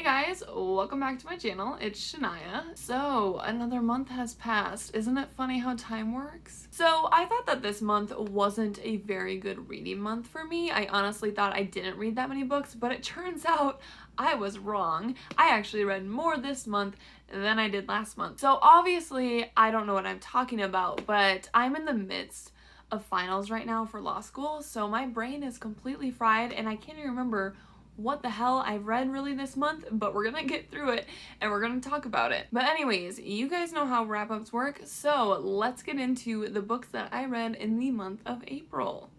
Hey guys, welcome back to my channel. It's Shania. So, another month has passed. Isn't it funny how time works? So, I thought that this month wasn't a very good reading month for me. I honestly thought I didn't read that many books, but it turns out I was wrong. I actually read more this month than I did last month. So, obviously, I don't know what I'm talking about, but I'm in the midst of finals right now for law school, so my brain is completely fried and I can't even remember what the hell I've read really this month, but we're gonna get through it and we're gonna talk about it. But anyways, you guys know how wrap-ups work, so let's get into the books that I read in the month of April.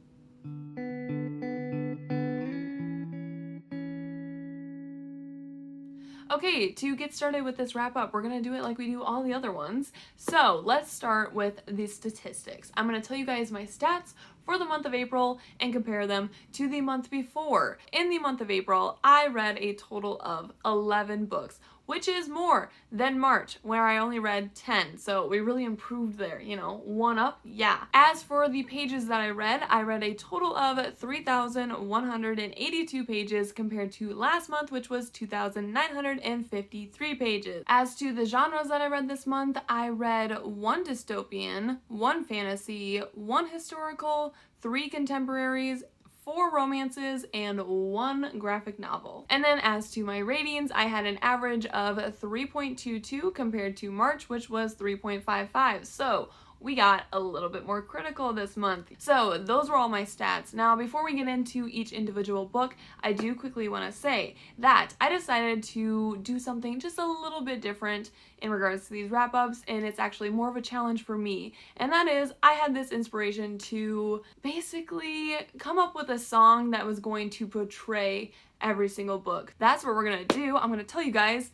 Okay, to get started with this wrap up, we're going to do it like we do all the other ones. So let's start with the statistics. I'm going to tell you guys my stats for the month of April and compare them to the month before. In the month of April, I read a total of 11 books, which is more than March, where I only read 10. So we really improved there, you know, one up, yeah. As for the pages that I read a total of 3,182 pages compared to last month, which was 2,953 pages. As to the genres that I read this month, I read 1 dystopian, 1 fantasy, 1 historical, 3 contemporaries, 4 romances, and 1 graphic novel. And then as to my ratings, I had an average of 3.22 compared to March, which was 3.55. So we got a little bit more critical this month. So those were all my stats. Now, before we get into each individual book, I do quickly want to say that I decided to do something just a little bit different in regards to these wrap-ups, and it's actually more of a challenge for me. And that is, I had this inspiration to basically come up with a song that was going to portray every single book. That's what we're gonna do. I'm gonna tell you guys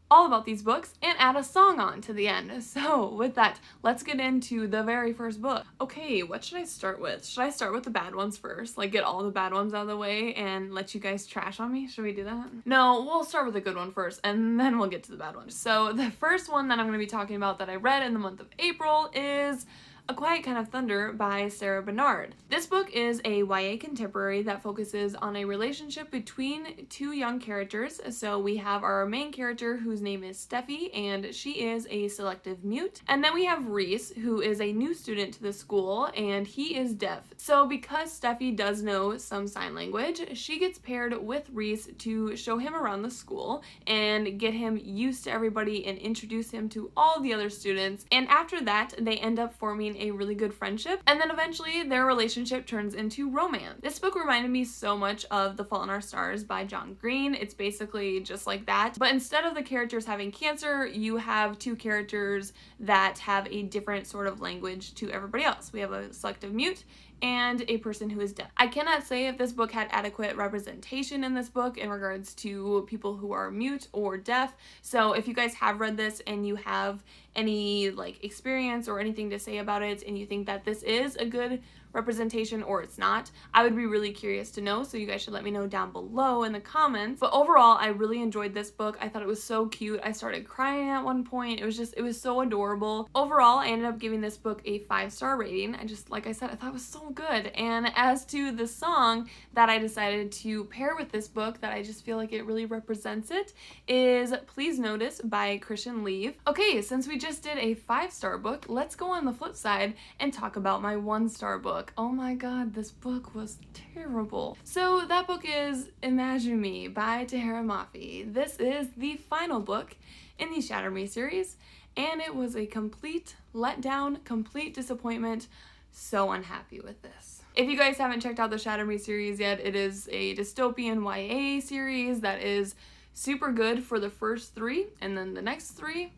all about these books and add a song on to the end. So with that, let's get into the very first book. Okay, what should I start with? Should I start with the bad ones first? Like get all the bad ones out of the way and let you guys trash on me? Should we do that? No, we'll start with a good one first and then we'll get to the bad ones. So the first one that I'm going to be talking about that I read in the month of April is A Quiet Kind of Thunder by Sarah Bernard. This book is a YA contemporary that focuses on a relationship between 2 young characters. So we have our main character whose name is Steffi, and she is a selective mute. And then we have Reese, who is a new student to the school, and he is deaf. So because Steffi does know some sign language, she gets paired with Reese to show him around the school and get him used to everybody and introduce him to all the other students. And after that, they end up forming a really good friendship, and then eventually their relationship turns into romance. This book reminded me so much of The Fault in Our Stars by John Green. It's basically just like that, but instead of the characters having cancer, you have 2 characters that have a different sort of language to everybody else. We have a selective mute and a person who is deaf. I cannot say if this book had adequate representation in this book in regards to people who are mute or deaf. So if you guys have read this and you have any like experience or anything to say about it and you think that this is a good representation or it's not, I would be really curious to know, so you guys should let me know down below in the comments. But overall, I really enjoyed this book. I thought it was so cute. I started crying at one point. It was so adorable. Overall, I ended up giving this book a 5-star rating. Like I said, I thought it was so good. And as to the song that I decided to pair with this book that I just feel like it really represents it is Please Notice by Christian Leave. Okay, since we just did a 5-star book, let's go on the flip side and talk about my 1-star book. Oh my god, this book was terrible. So that book is Imagine Me by Tahira Mafi. This is the final book in the Shatter Me series, and it was a complete letdown, complete disappointment. So unhappy with this. If you guys haven't checked out the Shatter Me series yet, it is a dystopian YA series that is super good for the first 3, and then the next 3,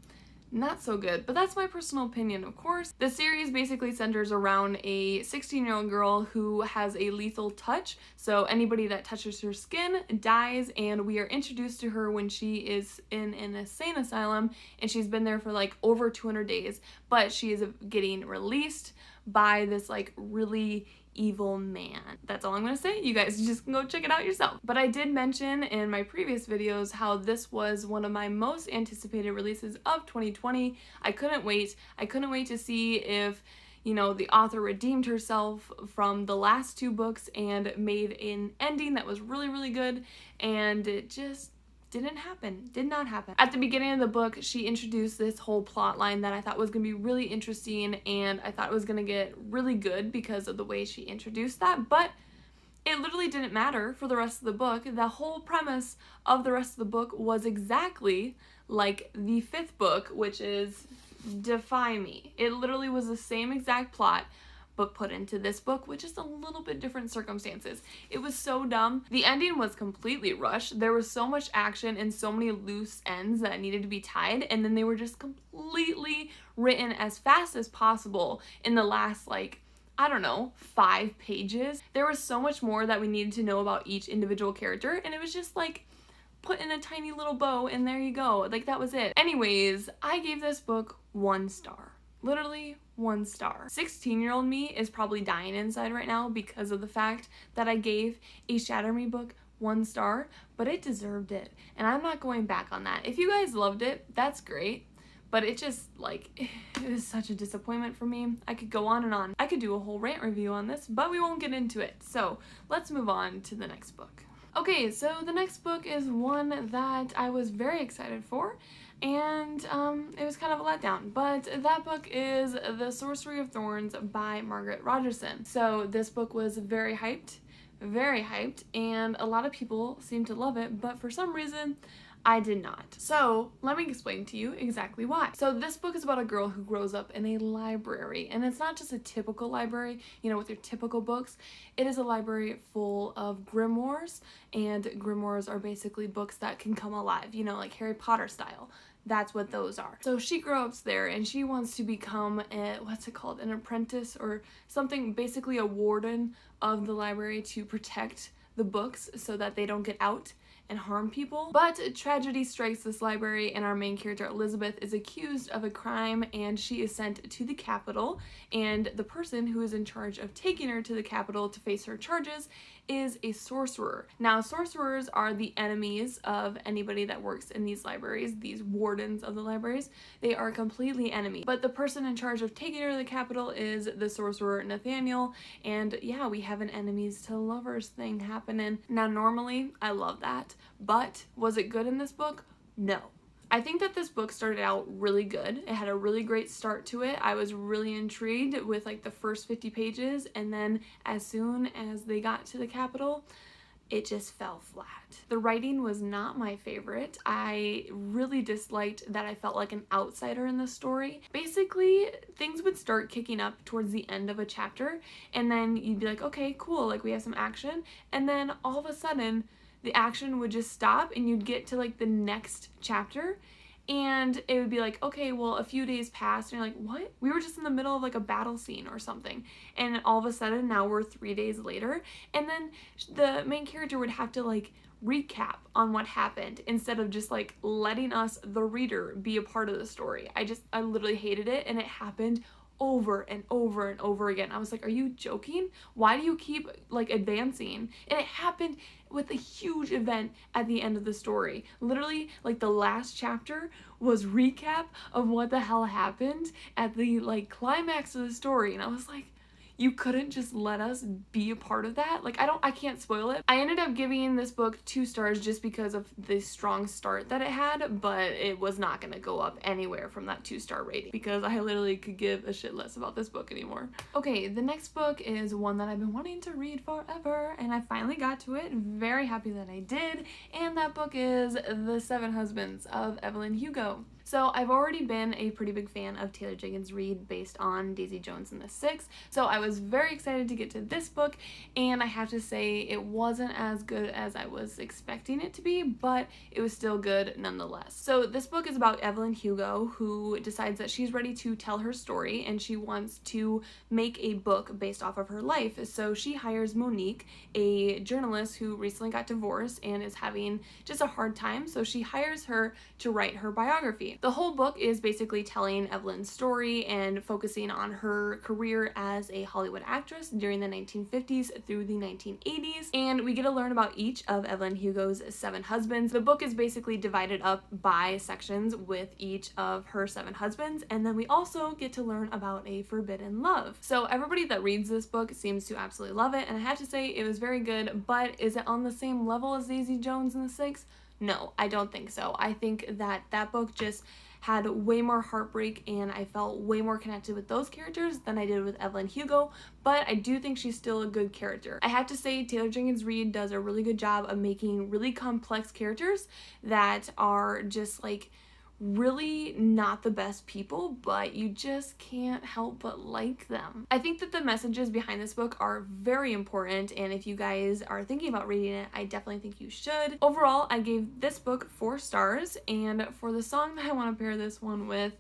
not so good, but that's my personal opinion, of course. The series basically centers around a 16-year-old girl who has a lethal touch, so anybody that touches her skin dies, and we are introduced to her when she is in an insane asylum, and she's been there for like over 200 days, but she is getting released by this like really evil man. That's all I'm gonna say. You guys just can go check it out yourself. But I did mention in my previous videos how this was one of my most anticipated releases of 2020. I couldn't wait. I couldn't wait to see if, you know, the author redeemed herself from the last 2 books and made an ending that was really, really good, and it just Didn't happen. Did not happen. At the beginning of the book, she introduced this whole plot line that I thought was going to be really interesting, and I thought it was going to get really good because of the way she introduced that, but it literally didn't matter for the rest of the book. The whole premise of the rest of the book was exactly like the 5th book, which is Defy Me. It literally was the same exact plot, but put into this book with just a little bit different circumstances. It was so dumb. The ending was completely rushed. There was so much action and so many loose ends that needed to be tied, and then they were just completely written as fast as possible in the last, like, I don't know, 5 pages. There was so much more that we needed to know about each individual character, and it was just like put in a tiny little bow and there you go. Like, that was it. Anyways, I gave this book 1 star. Literally 1 star. 16-year-old me is probably dying inside right now because of the fact that I gave a Shatter Me book 1 star, but it deserved it. And I'm not going back on that. If you guys loved it, that's great. But it just, like, it was such a disappointment for me. I could go on and on. I could do a whole rant review on this, but we won't get into it. So let's move on to the next book. Okay, so the next book is one that I was very excited for, and it was kind of a letdown, but that book is The Sorcery of Thorns by Margaret Rogerson. So this book was very hyped, and a lot of people seemed to love it, but for some reason, I did not. So let me explain to you exactly why. So this book is about a girl who grows up in a library, and it's not just a typical library, you know, with your typical books. It is a library full of grimoires, and grimoires are basically books that can come alive, you know, like Harry Potter style. That's what those are. So she grows up there and she wants to become an apprentice or something, basically a warden of the library to protect the books so that they don't get out and harm people. But tragedy strikes this library, and our main character Elizabeth is accused of a crime, and she is sent to the Capitol, and the person who is in charge of taking her to the Capitol to face her charges is a sorcerer. Now, sorcerers are the enemies of anybody that works in these libraries, these wardens of the libraries. They are completely enemy. But the person in charge of taking her to the Capitol is the sorcerer Nathaniel, and yeah, we have an enemies to lovers thing happening. Now, normally, I love that, but was it good in this book? No. I think that this book started out really good. It had a really great start to it. I was really intrigued with like the first 50 pages, and then as soon as they got to the Capitol, it just fell flat. The writing was not my favorite. I really disliked that I felt like an outsider in the story. Basically, things would start kicking up towards the end of a chapter, and then you'd be like, okay, cool, like we have some action, and then all of a sudden, the action would just stop and you'd get to like the next chapter and it would be like, okay, well, a few days passed and you're like, what? We were just in the middle of like a battle scene or something. And all of a sudden now we're 3 days later, and then the main character would have to like recap on what happened instead of just like letting us, the reader, be a part of the story. I literally hated it, and it happened over and over and over again. I was like, are you joking? Why do you keep like advancing? And it happened with a huge event at the end of the story. Literally, like the last chapter was recap of what the hell happened at the like climax of the story. And I was like, you couldn't just let us be a part of that? Like, I can't spoil it. I ended up giving this book 2 stars just because of the strong start that it had, but it was not gonna go up anywhere from that 2-star rating because I literally could give a shit less about this book anymore. Okay, the next book is one that I've been wanting to read forever, and I finally got to it. Very happy that I did, and that book is The 7 Husbands of Evelyn Hugo. So I've already been a pretty big fan of Taylor Jenkins Reid based on Daisy Jones and the Six, so I was very excited to get to this book, and I have to say it wasn't as good as I was expecting it to be, but it was still good nonetheless. So this book is about Evelyn Hugo, who decides that she's ready to tell her story and she wants to make a book based off of her life. So she hires Monique, a journalist who recently got divorced and is having just a hard time, so she hires her to write her biography. The whole book is basically telling Evelyn's story and focusing on her career as a Hollywood actress during the 1950s through the 1980s, and we get to learn about each of Evelyn Hugo's 7 husbands. The book is basically divided up by sections with each of her 7 husbands, and then we also get to learn about a forbidden love. So everybody that reads this book seems to absolutely love it, and I have to say it was very good, but is it on the same level as Daisy Jones and the Six? No, I don't think so. I think that that book just had way more heartbreak, and I felt way more connected with those characters than I did with Evelyn Hugo, but I do think she's still a good character. I have to say, Taylor Jenkins Reid does a really good job of making really complex characters that are just like really not the best people, but you just can't help but like them. I think that the messages behind this book are very important, and if you guys are thinking about reading it, I definitely think you should. Overall, I gave this book 4 stars, and for the song that I want to pair this one with,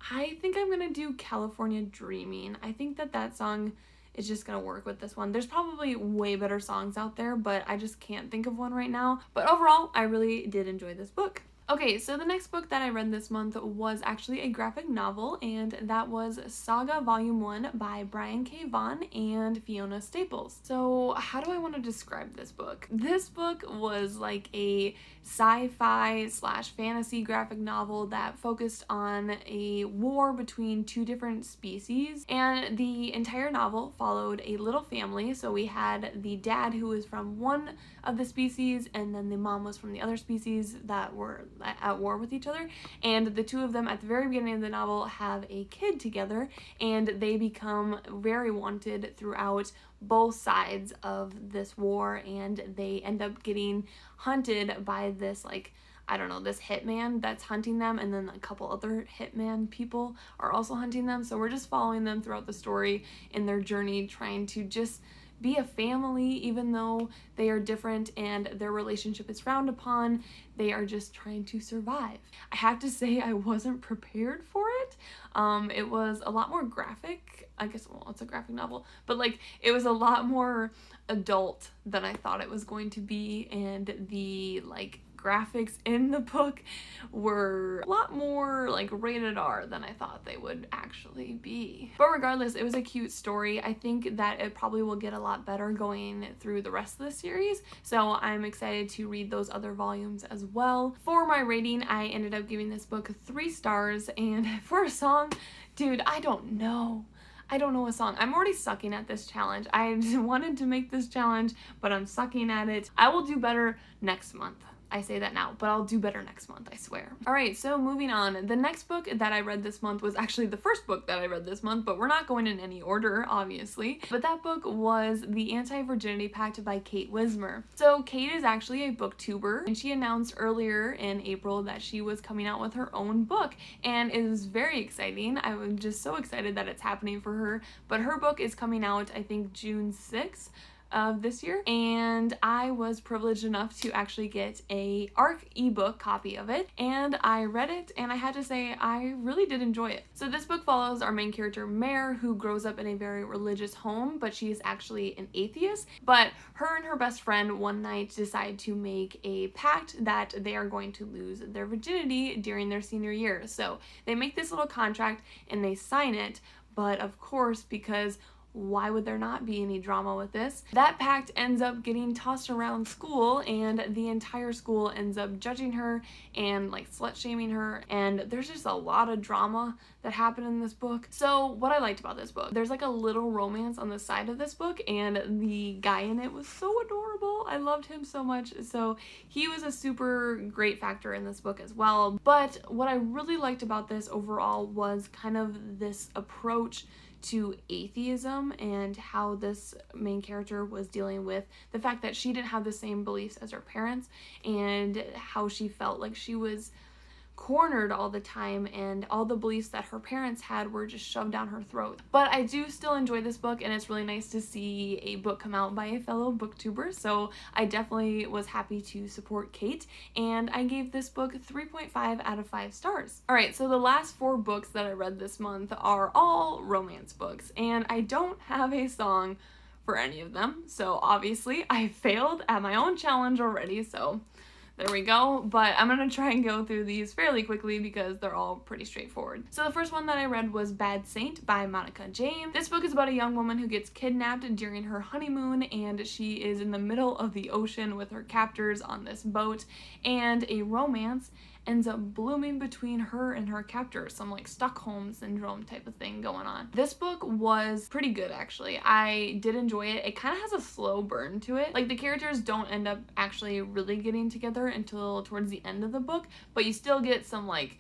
I think I'm gonna do California Dreaming. I think that that song is just gonna work with this one. There's probably way better songs out there, but I just can't think of one right now. But overall, I really did enjoy this book. Okay, so the next book that I read this month was actually a graphic novel, and that was Saga Volume 1 by Brian K. Vaughan and Fiona Staples. So how do I want to describe this book? This book was like a sci-fi / fantasy graphic novel that focused on a war between 2 different species, and the entire novel followed a little family. So we had the dad who was from one of the species, and then the mom was from the other species that were at war with each other, and the 2 of them at the very beginning of the novel have a kid together, and they become very wanted throughout both sides of this war, and they end up getting hunted by this, like, I don't know, this hitman that's hunting them, and then a couple other hitman people are also hunting them. So we're just following them throughout the story in their journey, trying to just be a family, even though they are different and their relationship is frowned upon. They are just trying to survive. I have to say, I wasn't prepared for it. It was a lot more graphic. I guess, well, it's a graphic novel, but like it was a lot more adult than I thought it was going to be, and the like graphics in the book were a lot more like rated R than I thought they would actually be. But regardless, it was a cute story. I think that it probably will get a lot better going through the rest of the series, so I'm excited to read those other volumes as well. For my rating, I ended up giving this book 3 stars, and for a song, dude, I don't know a song. I'm already sucking at this challenge. I wanted to make this challenge, but I'm sucking at it. I will do better next month. I say that now, but I'll do better next month, I swear. Alright, so moving on. The next book that I read this month was actually the first book that I read this month, but we're not going in any order, obviously. But that book was The AntiVirginity Pact by Kate Wismer. So Kate is actually a booktuber, and she announced earlier in April that she was coming out with her own book, and it was very exciting. I was just so excited that it's happening for her, but her book is coming out, I think, June 6th of this year, and I was privileged enough to actually get a ARC ebook copy of it, and I read it, and I had to say I really did enjoy it. So this book follows our main character Mare, who grows up in a very religious home, but she is actually an atheist. But her and her best friend one night decide to make a pact that they are going to lose their virginity during their senior year. So they make this little contract and they sign it, but of course, because why would there not be any drama with this? That pact ends up getting tossed around school, and the entire school ends up judging her and like slut shaming her, and there's just a lot of drama that happened in this book. So what I liked about this book, there's like a little romance on the side of this book, and the guy in it was so adorable. I loved him so much, so he was a super great factor in this book as well. But what I really liked about this overall was kind of this approach to atheism and how this main character was dealing with the fact that she didn't have the same beliefs as her parents, and how she felt like she was cornered all the time, and all the beliefs that her parents had were just shoved down her throat. But I do still enjoy this book, and it's really nice to see a book come out by a fellow booktuber, so I definitely was happy to support Kate, and I gave this book 3.5 out of 5 stars. Alright, so the last 4 books that I read this month are all romance books, and I don't have a song for any of them, so obviously I failed at my own challenge already, so there we go. But I'm gonna try and go through these fairly quickly because they're all pretty straightforward. So the first one that I read was Bad Saint by Monica James. This book is about a young woman who gets kidnapped during her honeymoon, and she is in the middle of the ocean with her captors on this boat, and a romance ends up blooming between her and her captor, some like Stockholm syndrome type of thing going on. This book was pretty good actually. I did enjoy it. It kind of has a slow burn to it. Like the characters don't end up actually really getting together until towards the end of the book, but you still get some like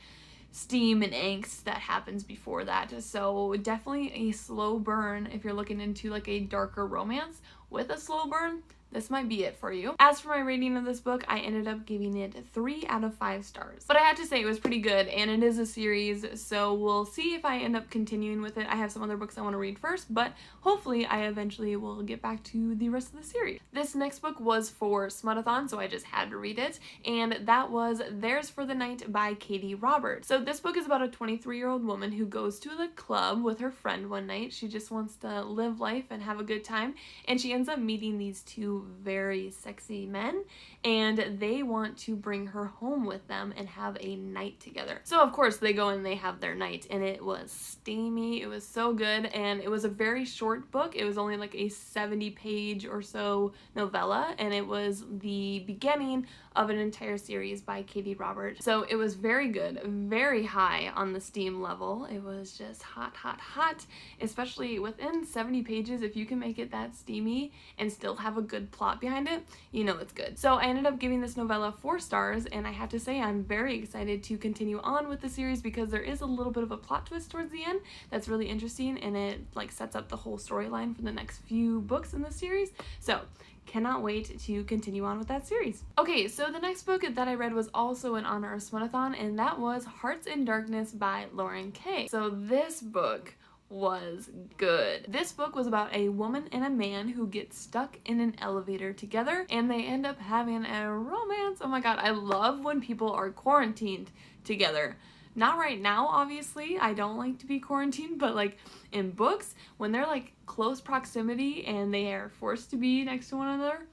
steam and angst that happens before that. So definitely a slow burn if you're looking into like a darker romance with a slow burn. This might be it for you. As for my rating of this book, I ended up giving it 3 out of 5 stars. But I have to say it was pretty good, and it is a series, so we'll see if I end up continuing with it. I have some other books I want to read first, but hopefully I eventually will get back to the rest of the series. This next book was for Smut-a-thon, so I just had to read it, and that was Theirs for the Night by Katie Roberts. So this book is about a 23-year-old woman who goes to the club with her friend one night. She just wants to live life and have a good time, and she ends up meeting these two very sexy men, and they want to bring her home with them and have a night together. So of course they go and they have their night, and it was steamy. It was so good, and it was a very short book. It was only like a 70-page or so novella, and it was the beginning of an entire series by Katie Roberts. So it was very good, very high on the steam level. It was just hot, hot, hot, especially within 70 pages. If you can make it that steamy and still have a good plot behind it, you know it's good. So I ended up giving this novella 4 stars, and I have to say I'm very excited to continue on with the series because there is a little bit of a plot twist towards the end that's really interesting, and it like sets up the whole storyline for the next few books in the series. So cannot wait to continue on with that series. Okay, so the next book that I read was also in honor of Smut-a-thon, and that was Hearts in Darkness by Lauren Kay. So this book was good. This book was about a woman and a man who get stuck in an elevator together, and they end up having a romance. Oh my god, I love when people are quarantined together. Not right now, obviously. I don't like to be quarantined, but like in books, when they're like close proximity and they are forced to be next to one another,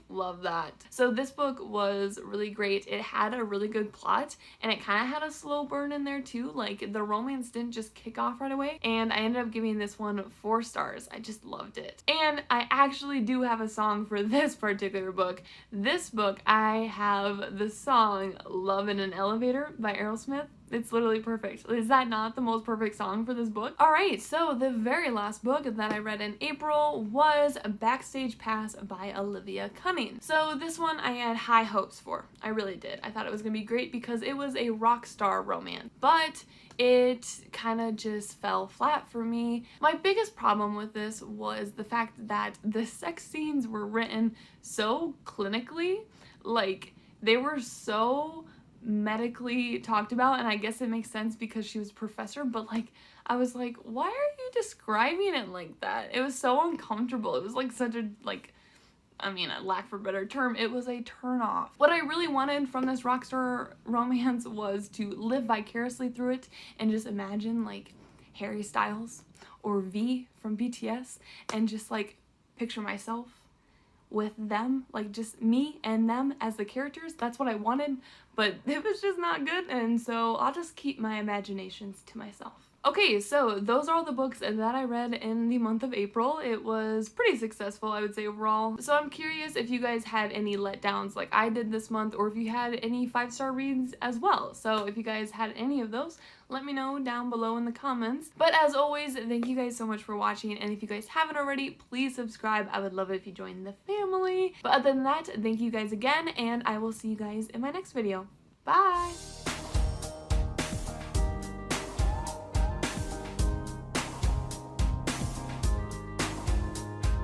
love that. So this book was really great. It had a really good plot, and it kind of had a slow burn in there too. Like the romance didn't just kick off right away, and I ended up giving this one 4 stars. I just loved it. And I actually do have a song for this particular book. This book, I have the song Love in an Elevator by Aerosmith. It's literally perfect. Is that not the most perfect song for this book? Alright, so the very last book that I read in April was Backstage Pass by Olivia Cunning. So this one I had high hopes for. I really did. I thought it was going to be great because it was a rock star romance. But it kind of just fell flat for me. My biggest problem with this was the fact that the sex scenes were written so clinically. Like, they were so medically talked about, and I guess it makes sense because she was a professor, but like I was like, why are you describing it like that? It was so uncomfortable. It was like such a like, I mean, a lack for a better term, it was a turn off. What I really wanted from this rockstar romance was to live vicariously through it and just imagine like Harry Styles or V from BTS and just like picture myself with them, like just me and them as the characters. That's what I wanted, but it was just not good, and so I'll just keep my imaginations to myself. Okay, so those are all the books that I read in the month of April. It was pretty successful, I would say, overall. So I'm curious if you guys had any letdowns like I did this month, or if you had any 5-star reads as well. So if you guys had any of those, let me know down below in the comments. But as always, thank you guys so much for watching, and if you guys haven't already, please subscribe. I would love it if you joined the family. But other than that, thank you guys again, and I will see you guys in my next video. Bye!